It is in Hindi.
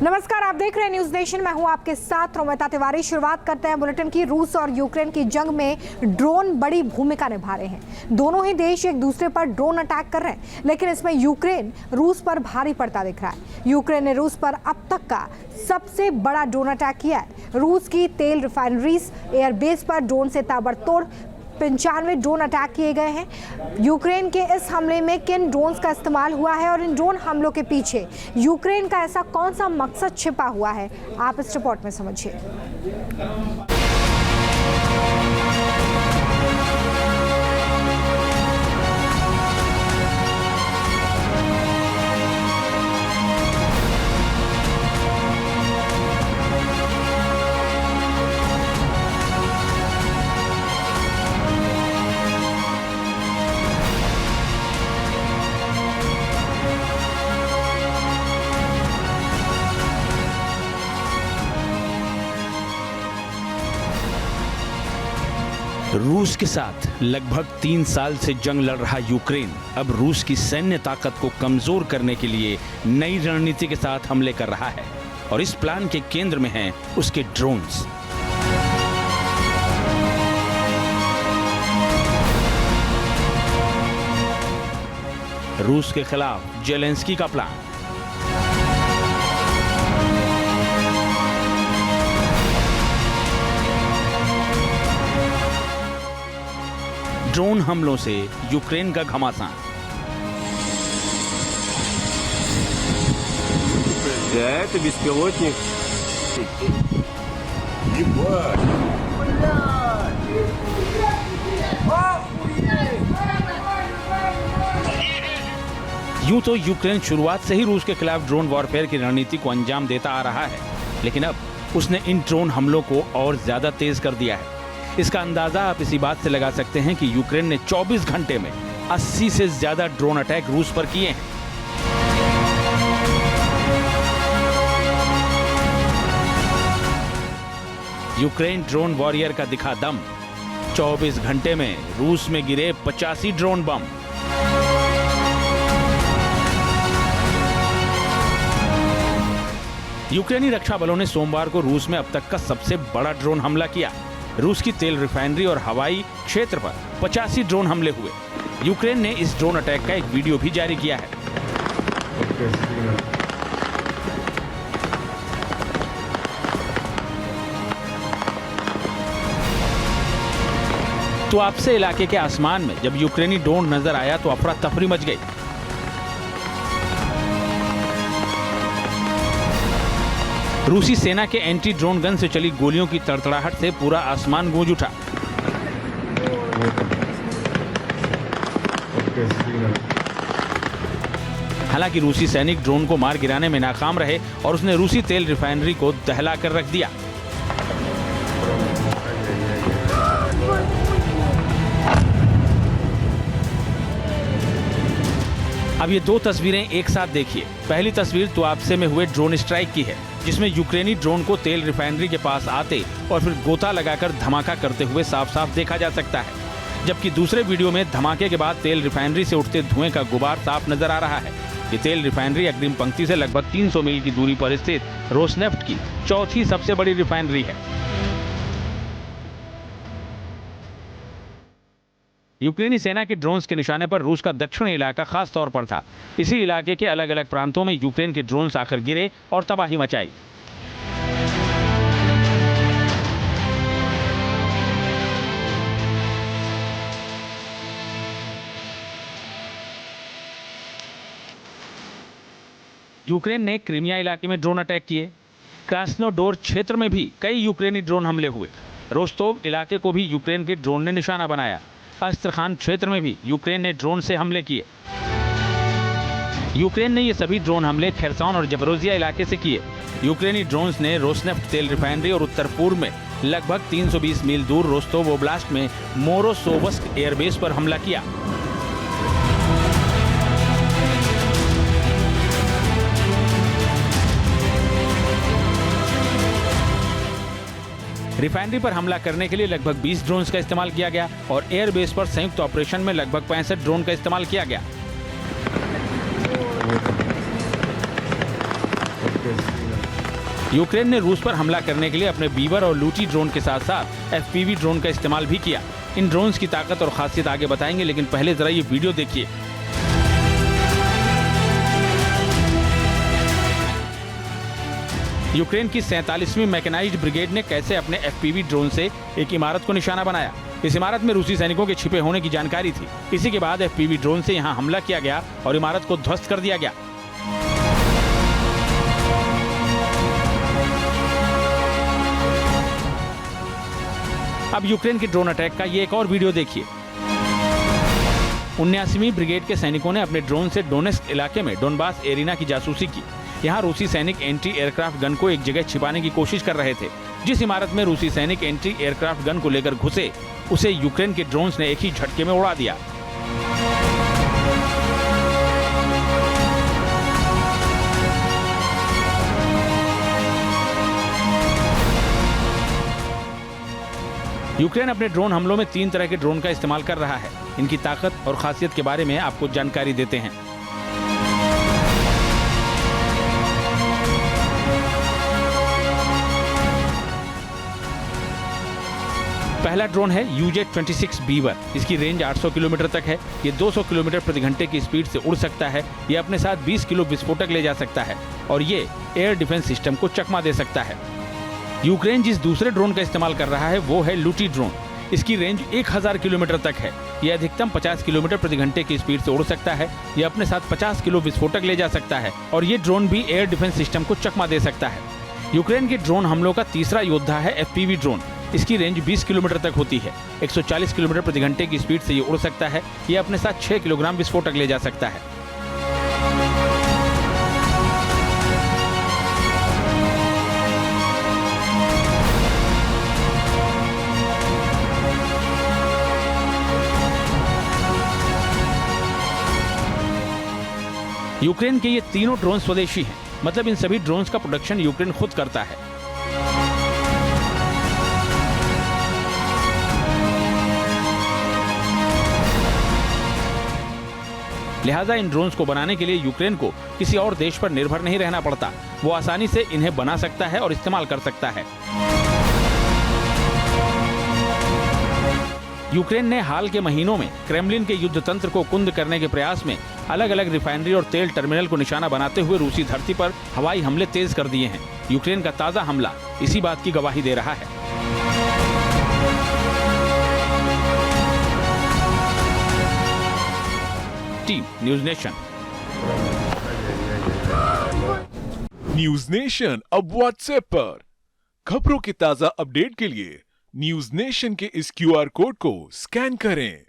नमस्कार, आप देख रहे हैं न्यूज नेशन। मैं हूं आपके साथ रोमिता तिवारी। शुरुआत करते हैं बुलेटिन की। रूस और यूक्रेन की जंग में ड्रोन बड़ी भूमिका निभा रहे हैं। दोनों ही देश एक दूसरे पर ड्रोन अटैक कर रहे हैं, लेकिन इसमें यूक्रेन रूस पर भारी पड़ता दिख रहा है। यूक्रेन ने रूस पर अब तक का सबसे बड़ा ड्रोन अटैक किया है। रूस की तेल रिफाइनरीज, एयरबेस पर ड्रोन से ताबड़तोड़ 95 ड्रोन अटैक किए गए हैं। यूक्रेन के इस हमले में किन ड्रोन्स का इस्तेमाल हुआ है और इन ड्रोन हमलों के पीछे यूक्रेन का ऐसा कौन सा मकसद छिपा हुआ है, आप इस रिपोर्ट में समझिए। रूस के साथ लगभग 3 साल से जंग लड़ रहा यूक्रेन अब रूस की सैन्य ताकत को कमजोर करने के लिए नई रणनीति के साथ हमले कर रहा है और इस प्लान के केंद्र में हैं उसके ड्रोन्स। रूस के खिलाफ जेलेंस्की का प्लान। ड्रोन हमलों से यूक्रेन का घमासान। Это беспилотник. यूं तो यूक्रेन शुरुआत से ही रूस के खिलाफ ड्रोन वॉरफेयर की रणनीति को अंजाम देता आ रहा है, लेकिन अब उसने इन ड्रोन हमलों को और ज्यादा तेज कर दिया है। इसका अंदाजा आप इसी बात से लगा सकते हैं कि यूक्रेन ने 24 घंटे में 80 से ज्यादा ड्रोन अटैक रूस पर किए हैं। यूक्रेन ड्रोन वॉरियर का दिखा दम। 24 घंटे में रूस में गिरे 85 ड्रोन बम। यूक्रेनी रक्षा बलों ने सोमवार को रूस में अब तक का सबसे बड़ा ड्रोन हमला किया। रूस की तेल रिफाइनरी और हवाई क्षेत्र पर 85 ड्रोन हमले हुए। यूक्रेन ने इस ड्रोन अटैक का एक वीडियो भी जारी किया है। तो आपसे इलाके के आसमान में जब यूक्रेनी ड्रोन नजर आया तो अफरा तफरी मच गई। रूसी सेना के एंटी ड्रोन गन से चली गोलियों की तड़तड़ाहट से पूरा आसमान गूंज उठा। हालांकि रूसी सैनिक ड्रोन को मार गिराने में नाकाम रहे और उसने रूसी तेल रिफाइनरी को दहला कर रख दिया। अब ये दो तस्वीरें एक साथ देखिए। पहली तस्वीर तुआप्से में हुए ड्रोन स्ट्राइक की है, जिसमें यूक्रेनी ड्रोन को तेल रिफाइनरी के पास आते और फिर गोता लगाकर धमाका करते हुए साफ साफ देखा जा सकता है। जबकि दूसरे वीडियो में धमाके के बाद तेल रिफाइनरी से उठते धुएं का गुबार साफ नजर आ रहा है। ये तेल रिफाइनरी अग्रिम पंक्ति से लगभग 300 मील की दूरी पर स्थित रोसनेफ्ट की चौथी सबसे बड़ी रिफाइनरी है। यूक्रेनी सेना के ड्रोन्स के निशाने पर रूस का दक्षिणी इलाका खास तौर पर था। इसी इलाके के अलग अलग प्रांतों में यूक्रेन के ड्रोन्स आकर गिरे और तबाही मचाई। यूक्रेन ने क्रीमिया इलाके में ड्रोन अटैक किए। क्रास्नोडोर क्षेत्र में भी कई यूक्रेनी ड्रोन हमले हुए। रोस्तोव इलाके को भी यूक्रेन के ड्रोन ने निशाना बनाया। अस्त्रखान क्षेत्र में भी यूक्रेन ने ड्रोन से हमले किए। यूक्रेन ने ये सभी ड्रोन हमले खेरसॉन और जपोरोजिया इलाके से किए। यूक्रेनी ड्रोन्स ने रोसनेफ्ट तेल रिफाइनरी और उत्तर पूर्व में लगभग 320 मील दूर रोस्तोव ओब्लास्ट में मोरोसोवस्क एयरबेस पर हमला किया। रिफाइनरी पर हमला करने के लिए लगभग 20 ड्रोन्स का इस्तेमाल किया गया और एयरबेस पर संयुक्त ऑपरेशन में लगभग 65 ड्रोन का इस्तेमाल किया गया। यूक्रेन ने रूस पर हमला करने के लिए अपने बीवर और लूटी ड्रोन के साथ साथ FPV ड्रोन का इस्तेमाल भी किया। इन ड्रोन्स की ताकत और खासियत आगे बताएंगे, लेकिन पहले जरा ये वीडियो देखिए। यूक्रेन की 47वीं मैकेनाइज्ड ब्रिगेड ने कैसे अपने FPV ड्रोन से एक इमारत को निशाना बनाया। इस इमारत में रूसी सैनिकों के छिपे होने की जानकारी थी। इसी के बाद FPV ड्रोन से यहां हमला किया गया और इमारत को ध्वस्त कर दिया गया। अब यूक्रेन के ड्रोन अटैक का ये एक और वीडियो देखिए। 79वीं ब्रिगेड के सैनिकों ने अपने ड्रोन से डोनेस्क इलाके में डोनबास एरिना की जासूसी की। यहाँ रूसी सैनिक एंटी एयरक्राफ्ट गन को एक जगह छिपाने की कोशिश कर रहे थे। जिस इमारत में रूसी सैनिक एंटी एयरक्राफ्ट गन को लेकर घुसे, उसे यूक्रेन के ड्रोन्स ने एक ही झटके में उड़ा दिया। यूक्रेन अपने ड्रोन हमलों में 3 तरह के ड्रोन का इस्तेमाल कर रहा है। इनकी ताकत और खासियत के बारे में आपको जानकारी देते हैं। पहला ड्रोन है UJ-26 बीवर। इसकी रेंज 800 किलोमीटर तक है। ये 200 किलोमीटर प्रति घंटे की स्पीड से उड़ सकता है। ये अपने साथ 20 किलो विस्फोटक ले जा सकता है और ये एयर डिफेंस सिस्टम को चकमा दे सकता है। यूक्रेन जिस दूसरे ड्रोन का इस्तेमाल कर रहा है वो है लूटी ड्रोन। इसकी रेंज 1000 किलोमीटर तक है। यह अधिकतम 50 किलोमीटर प्रति घंटे की स्पीड से उड़ सकता है। यह अपने साथ 50 किलो विस्फोटक ले जा सकता है और ये ड्रोन भी एयर डिफेंस सिस्टम को चकमा दे सकता है। यूक्रेन के ड्रोन हमलों का तीसरा योद्धा है FPV ड्रोन। इसकी रेंज 20 किलोमीटर तक होती है। 140 किलोमीटर प्रति घंटे की स्पीड से ये उड़ सकता है। यह अपने साथ 6 किलोग्राम विस्फोटक ले जा सकता है। यूक्रेन के ये तीनों ड्रोन स्वदेशी हैं, मतलब इन सभी ड्रोन्स का प्रोडक्शन यूक्रेन खुद करता है। लिहाजा इन ड्रोन्स को बनाने के लिए यूक्रेन को किसी और देश पर निर्भर नहीं रहना पड़ता। वो आसानी से इन्हें बना सकता है और इस्तेमाल कर सकता है। यूक्रेन ने हाल के महीनों में क्रेमलिन के युद्ध तंत्र को कुंद करने के प्रयास में अलग अलग रिफाइनरी और तेल टर्मिनल को निशाना बनाते हुए रूसी धरती पर हवाई हमले तेज कर दिए हैं। यूक्रेन का ताजा हमला इसी बात की गवाही दे रहा है। Team news nation. News nation अब व्हाट्सएप पर खबरों के ताजा अपडेट के लिए न्यूज नेशन के इस QR कोड को स्कैन करें।